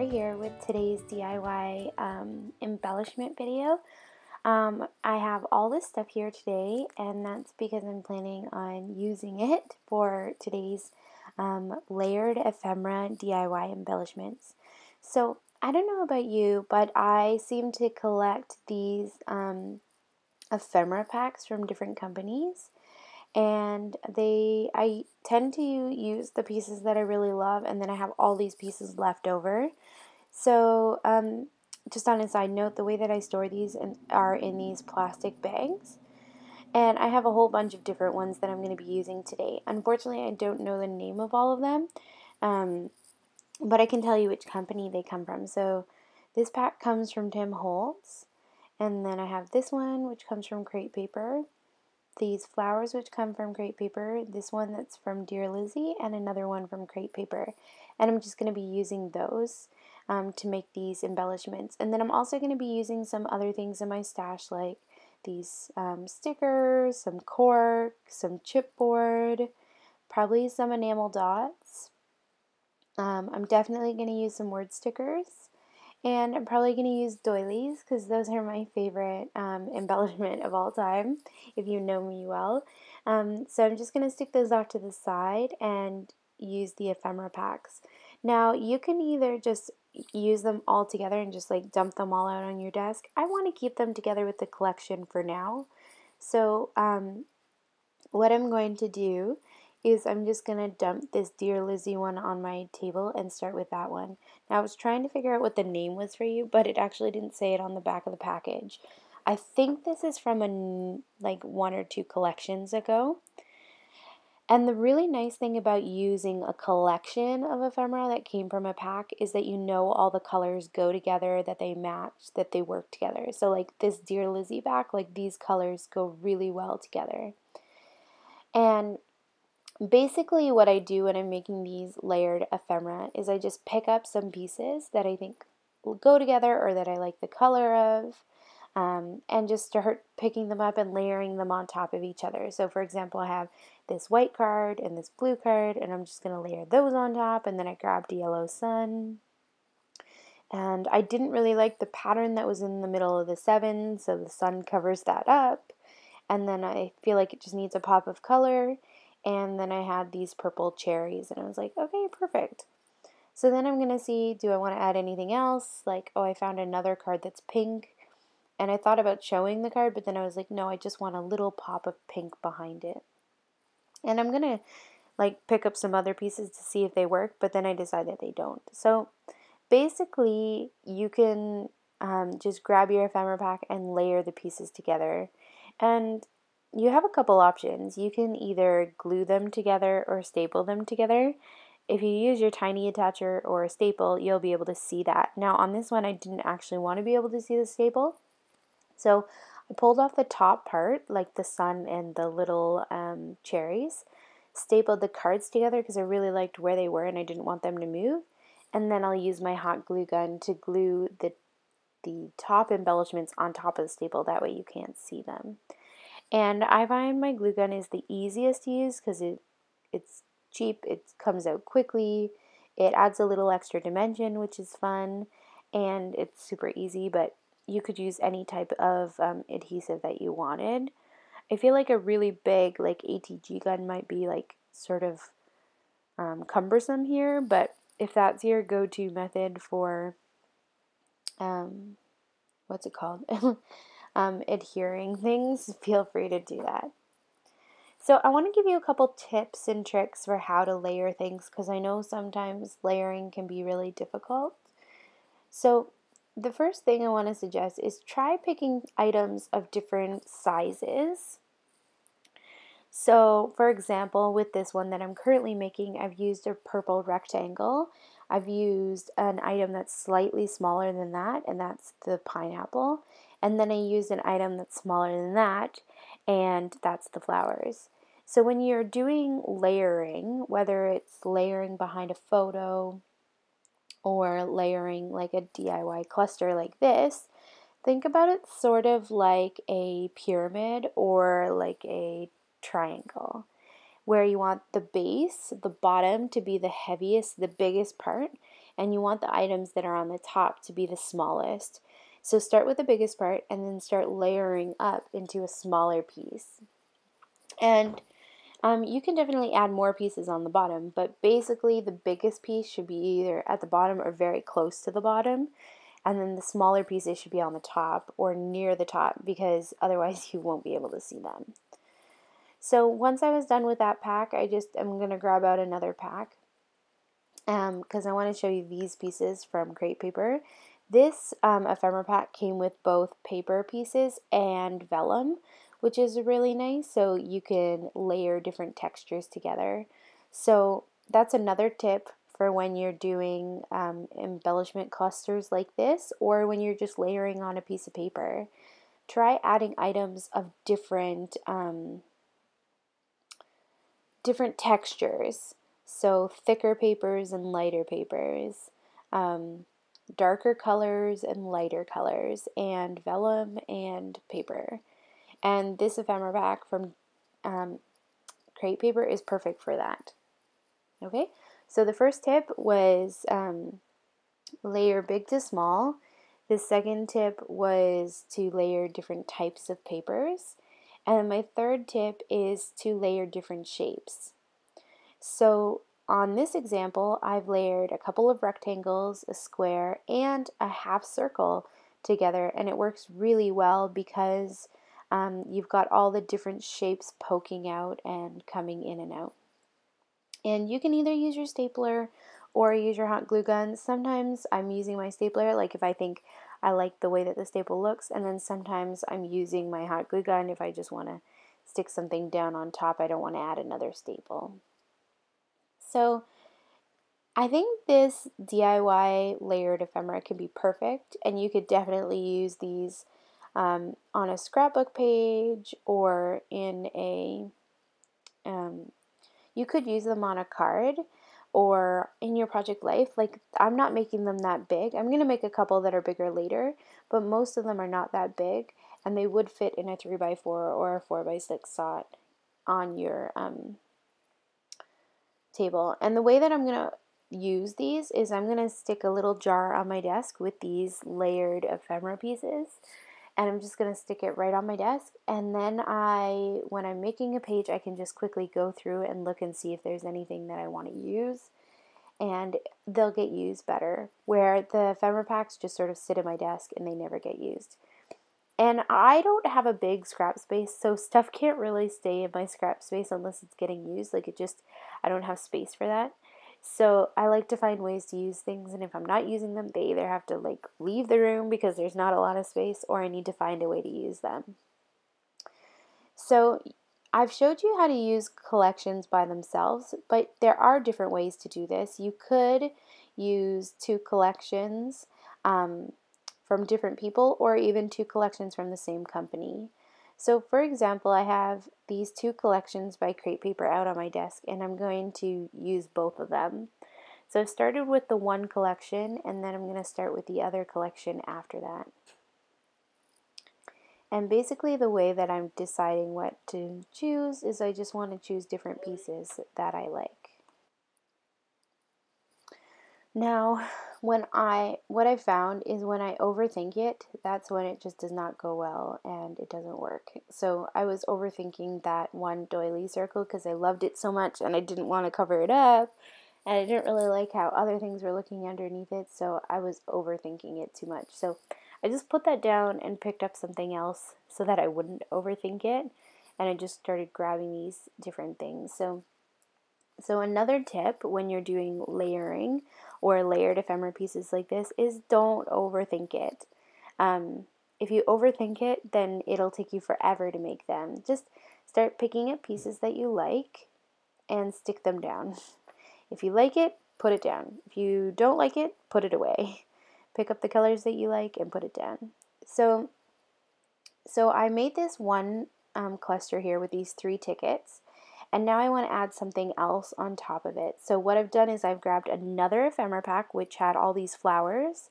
Laura here with today's DIY embellishment video. I have all this stuff here today, and that's because I'm planning on using it for today's layered ephemera DIY embellishments. So I don't know about you, but I seem to collect these ephemera packs from different companies. And I tend to use the pieces that I really love, and then I have all these pieces left over. So just on a side note, the way that I store these are in these plastic bags, and I have a whole bunch of different ones that I'm going to be using today. Unfortunately, I don't know the name of all of them, but I can tell you which company they come from. So this pack comes from Tim Holtz, and then I have this one which comes from Crate Paper, these flowers which come from Crate Paper, this one that's from Dear Lizzie, and another one from Crate Paper. And I'm just going to be using those to make these embellishments. And then I'm also going to be using some other things in my stash, like these stickers, some cork, some chipboard, probably some enamel dots. I'm definitely going to use some word stickers. And I'm probably going to use doilies because those are my favorite embellishment of all time, if you know me well. So I'm just going to stick those off to the side and use the ephemera packs. Now, you can either just use them all together and just like dump them all out on your desk. I want to keep them together with the collection for now. So what I'm going to do is I'm just going to dump this Dear Lizzie one on my table and start with that one. Now, I was trying to figure out what the name was for you, but it actually didn't say it on the back of the package. I think this is from like 1 or 2 collections ago. And the really nice thing about using a collection of ephemera that came from a pack is that you know all the colors go together, that they match, that they work together. So like this Dear Lizzie pack, like these colors go really well together. And basically what I do when I'm making these layered ephemera is I just pick up some pieces that I think will go together or that I like the color of, and just start picking them up and layering them on top of each other. So for example, I have this white card and this blue card, and I'm just going to layer those on top, and then I grabbed a yellow sun. And I didn't really like the pattern that was in the middle of the 7, so the sun covers that up. And then I feel like it just needs a pop of color. And then I had these purple cherries, and I was like, okay, perfect. So then I'm going to see, do I want to add anything else? Like, oh, I found another card that's pink. And I thought about showing the card, but then I was like, no, I just want a little pop of pink behind it. And I'm going to like pick up some other pieces to see if they work, but then I decided they don't. So basically, you can just grab your ephemera pack and layer the pieces together. And you have a couple options. You can either glue them together or staple them together. If you use your tiny attacher or a staple, you'll be able to see that. Now on this one, I didn't actually want to be able to see the staple. So I pulled off the top part, like the sun and the little cherries, stapled the cards together because I really liked where they were and I didn't want them to move. And then I'll use my hot glue gun to glue the top embellishments on top of the staple. That way you can't see them. And I find my glue gun is the easiest to use because it's cheap, it comes out quickly, it adds a little extra dimension, which is fun, and it's super easy, but you could use any type of adhesive that you wanted. I feel like a really big like ATG gun might be like sort of cumbersome here, but if that's your go-to method for, what's it called? Adhering things, feel free to do that. So I want to give you a couple tips and tricks for how to layer things because I know sometimes layering can be really difficult. So the first thing I want to suggest is try picking items of different sizes. So for example, with this one that I'm currently making, I've used a purple rectangle. I've used an item that's slightly smaller than that, and that's the pineapple. And then I used an item that's smaller than that, and that's the flowers. So when you're doing layering, whether it's layering behind a photo or layering like a DIY cluster like this, think about it sort of like a pyramid or like a triangle, where you want the base, the bottom, to be the heaviest, the biggest part, and you want the items that are on the top to be the smallest. So start with the biggest part and then start layering up into a smaller piece. And you can definitely add more pieces on the bottom, but basically the biggest piece should be either at the bottom or very close to the bottom, and then the smaller pieces should be on the top or near the top, because otherwise you won't be able to see them. So once I was done with that pack, I'm going to grab out another pack because I want to show you these pieces from crepe paper. This ephemera pack came with both paper pieces and vellum, which is really nice, so you can layer different textures together. So that's another tip for when you're doing embellishment clusters like this, or when you're just layering on a piece of paper. Try adding items of different textures. So thicker papers and lighter papers, darker colors and lighter colors, and vellum and paper. And this ephemera pack from crepe paper is perfect for that. Okay, so the first tip was layer big to small. The second tip was to layer different types of papers. And my third tip is to layer different shapes. So on this example, I've layered a couple of rectangles, a square, and a half circle together, and it works really well because you've got all the different shapes poking out and coming in and out. And you can either use your stapler or use your hot glue gun. Sometimes I'm using my stapler, like if I think I like the way that the staple looks, and then sometimes I'm using my hot glue gun if I just want to stick something down on top. I don't want to add another staple. So I think this DIY layered ephemera can be perfect, and you could definitely use these on a scrapbook page or in a you could use them on a card or in your project life. Like, I'm not making them that big. I'm going to make a couple that are bigger later, but most of them are not that big, and they would fit in a 3x4 or a 4x6 slot on your table. And the way that I'm going to use these is I'm going to stick a little jar on my desk with these layered ephemera pieces, and I'm just going to stick it right on my desk, and then when I'm making a page, I can just quickly go through and look and see if there's anything that I want to use, and they'll get used better, where the ephemera packs just sort of sit at my desk and they never get used. And I don't have a big scrap space, so stuff can't really stay in my scrap space unless it's getting used. I don't have space for that. So I like to find ways to use things, and if I'm not using them, they either have to leave the room because there's not a lot of space, or I need to find a way to use them. So I've showed you how to use collections by themselves, but there are different ways to do this. You could use two collections from different people, or even two collections from the same company. So for example, I have these two collections by crepe paper out on my desk, and I'm going to use both of them. So I've started with the one collection, and then I'm going to start with the other collection after that. And basically the way that I'm deciding what to choose is I just want to choose different pieces that I like. Now, what I found is when I overthink it, that's when it just does not go well and it doesn't work. So I was overthinking that one doily circle because I loved it so much and I didn't want to cover it up, and I didn't really like how other things were looking underneath it, so I was overthinking it too much. So I just put that down and picked up something else so that I wouldn't overthink it, and I just started grabbing these different things. So another tip when you're doing layering or layered ephemera pieces like this is don't overthink it. If you overthink it, then it'll take you forever to make them. Just start picking up pieces that you like and stick them down. If you like it, put it down. If you don't like it, put it away. Pick up the colors that you like and put it down. So I made this one cluster here with these 3 tickets. And now I want to add something else on top of it. So what I've done is I've grabbed another ephemera pack which had all these flowers,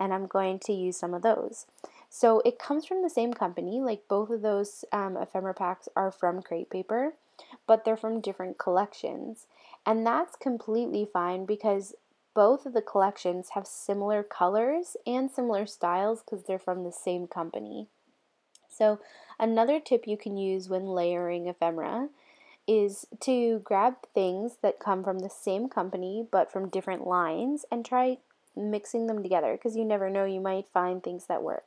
and I'm going to use some of those. So it comes from the same company, like both of those ephemera packs are from crepe paper, but they're from different collections. And that's completely fine because both of the collections have similar colors and similar styles because they're from the same company. So another tip you can use when layering ephemera is to grab things that come from the same company but from different lines and try mixing them together, because you never know, you might find things that work.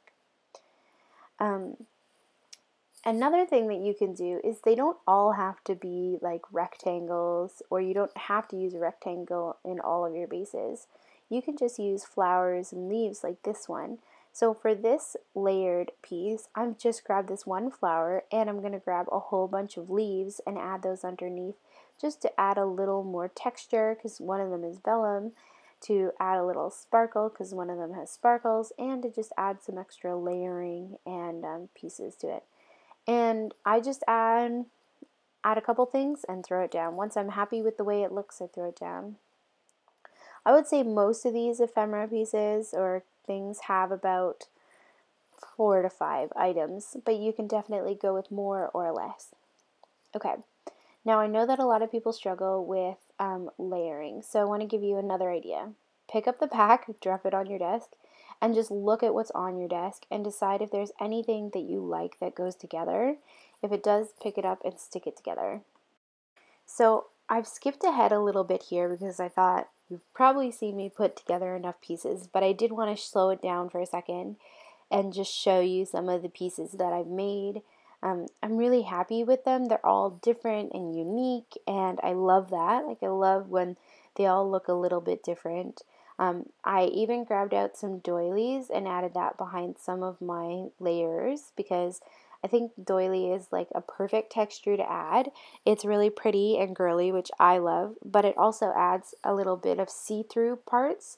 Another thing that you can do is they don't all have to be like rectangles, or you don't have to use a rectangle in all of your bases. You can just use flowers and leaves like this one. So for this layered piece, I've just grabbed this one flower and I'm going to grab a whole bunch of leaves and add those underneath just to add a little more texture, because one of them is vellum, to add a little sparkle because one of them has sparkles, and to just add some extra layering and pieces to it. And I just add a couple things and throw it down. Once I'm happy with the way it looks, I throw it down. I would say most of these ephemera pieces or things have about 4 to 5 items, but you can definitely go with more or less. Okay, now I know that a lot of people struggle with layering, so I want to give you another idea. Pick up the pack, drop it on your desk, and just look at what's on your desk and decide if there's anything that you like that goes together. If it does, pick it up and stick it together. So I've skipped ahead a little bit here because I thought you've probably seen me put together enough pieces, but I did want to slow it down for a second and just show you some of the pieces that I've made. I'm really happy with them. They're all different and unique, and I love that. Like, I love when they all look a little bit different. I even grabbed out some doilies and added that behind some of my layers because I think doily is like a perfect texture to add. It's really pretty and girly, which I love, but it also adds a little bit of see-through parts,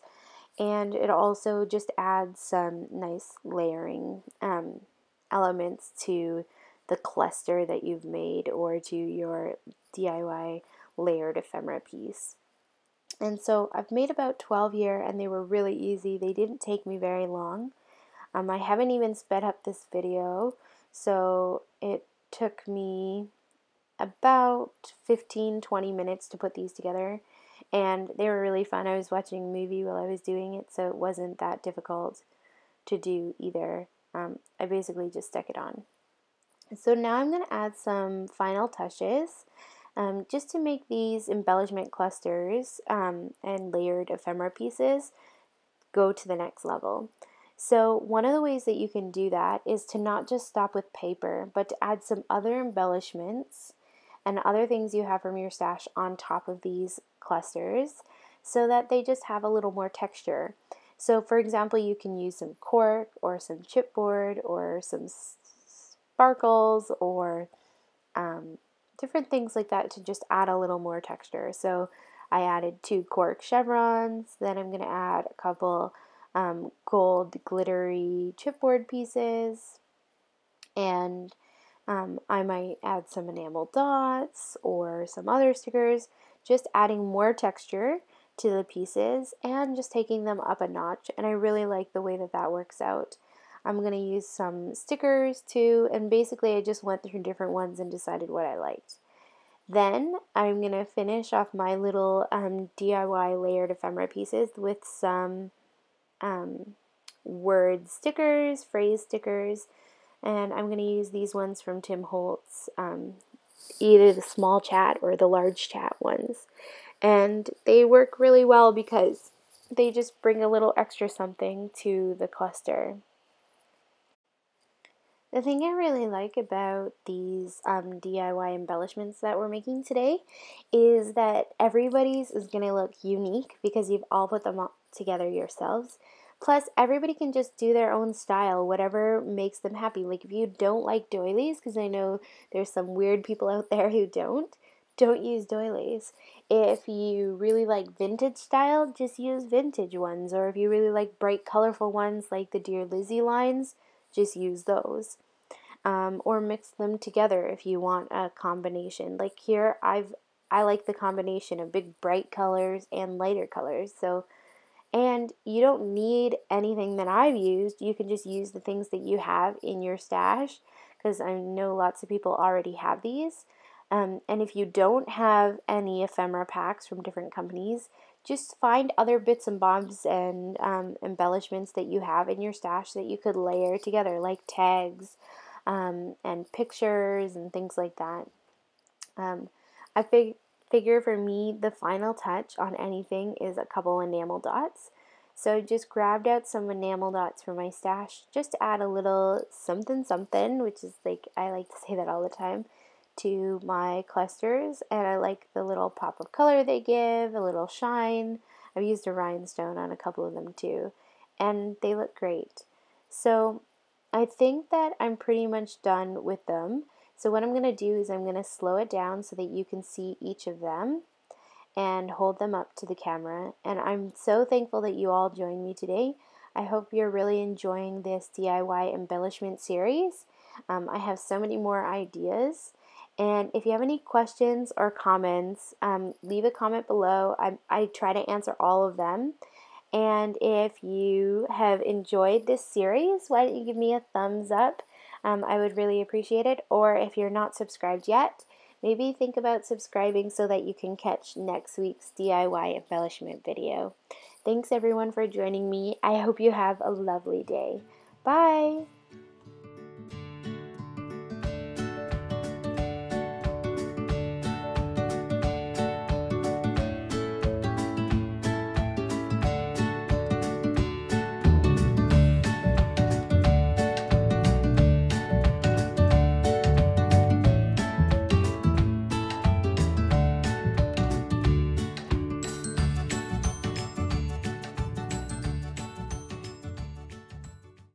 and it also just adds some nice layering elements to the cluster that you've made or to your DIY layered ephemera piece. And so I've made about 12 here, and they were really easy. They didn't take me very long. I haven't even sped up this video, so it took me about 15-20 minutes to put these together, and they were really fun. I was watching a movie while I was doing it, so it wasn't that difficult to do either. I basically just stuck it on. So now I'm going to add some final touches. Just to make these embellishment clusters and layered ephemera pieces go to the next level. So one of the ways that you can do that is to not just stop with paper, but to add some other embellishments and other things you have from your stash on top of these clusters so that they just have a little more texture. So for example, you can use some cork or some chipboard or some sparkles or different things like that to just add a little more texture. So I added 2 cork chevrons, then I'm going to add a couple gold glittery chipboard pieces, and I might add some enamel dots or some other stickers, just adding more texture to the pieces and just taking them up a notch, and I really like the way that that works out. I'm going to use some stickers too, and basically I just went through different ones and decided what I liked. Then I'm going to finish off my little DIY layered ephemera pieces with some word stickers, phrase stickers, and I'm going to use these ones from Tim Holtz, either the small chat or the large chat ones. And they work really well because they just bring a little extra something to the cluster. The thing I really like about these DIY embellishments that we're making today is that everybody's is going to look unique because you've all put them all together yourselves. Plus, everybody can just do their own style, whatever makes them happy. Like, if you don't like doilies, because I know there's some weird people out there who don't use doilies. If you really like vintage style, just use vintage ones. Or if you really like bright, colorful ones like the Dear Lizzie lines, just use those. Or mix them together if you want a combination. Like here, I like the combination of big bright colors and lighter colors. And you don't need anything that I've used. You can just use the things that you have in your stash, because I know lots of people already have these. And if you don't have any ephemera packs from different companies, just find other bits and bobs and embellishments that you have in your stash that you could layer together, like tags and pictures and things like that. I figure for me the final touch on anything is a couple enamel dots. So I just grabbed out some enamel dots from my stash just to add a little something something, which is like, I like to say that all the time, to my clusters. And I like the little pop of color they give, a little shine. I've used a rhinestone on a couple of them too, and they look great. So I think that I'm pretty much done with them. So what I'm going to do is I'm going to slow it down so that you can see each of them and hold them up to the camera. And I'm so thankful that you all joined me today. I hope you're really enjoying this DIY embellishment series. I have so many more ideas. And if you have any questions or comments, leave a comment below. I try to answer all of them. And if you have enjoyed this series, why don't you give me a thumbs up? I would really appreciate it. Or if you're not subscribed yet, maybe think about subscribing so that you can catch next week's DIY embellishment video. Thanks everyone for joining me. I hope you have a lovely day. Bye!